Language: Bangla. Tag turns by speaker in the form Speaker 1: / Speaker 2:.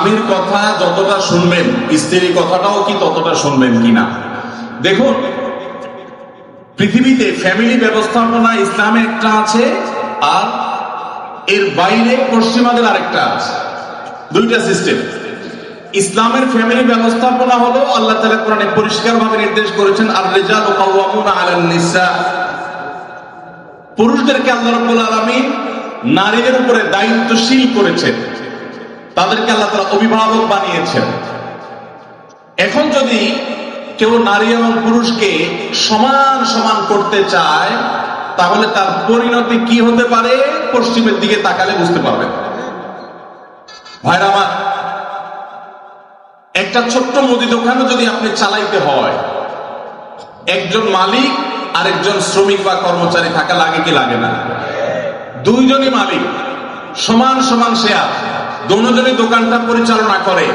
Speaker 1: স্বামীর কথা যতটা শুনবেন স্ত্রীর কথাটাও কি ততটা শুনবেন কিনা। দেখুন, পৃথিবীতে ফ্যামিলি ব্যবস্থাপনা ইসলামে একটা আছে, আর এর বাইরে পশ্চিমাদের আরেকটা আছে। দুইটা সিস্টেম। ইসলামের ফ্যামিলি ব্যবস্থাপনা হলো আল্লাহ তাআলা কোরআনে পরিষ্কারভাবে নির্দেশ করেছেন, আর রিজালু কাওয়ামুনা আলান নিসা। পুরুষদেরকে আল্লাহ রাব্বুল আলামিন নারীদের উপরে দায়িত্বশীল করেছেন, তাদেরকে আল্লাহ তাআলা অভিভাবক বানিয়েছেন। এখন যদি কেউ নারী এবং পুরুষকে সমান সমান করতে চায়, তাহলে তার পরিণতি কি হতে পারে পশ্চিমের দিকে তাকালে বুঝতে পারবেন। ভাইরা আমার, একটা ছোট্ট মুদি দোকানও যদি আপনি চালাইতে হয়, একজন মালিক আর একজন শ্রমিক বা কর্মচারী থাকা লাগে কি লাগে না? দুইজনই মালিক, সমান সমান শেয়ার, দুজনই দোকানটা পরিচালনা করে।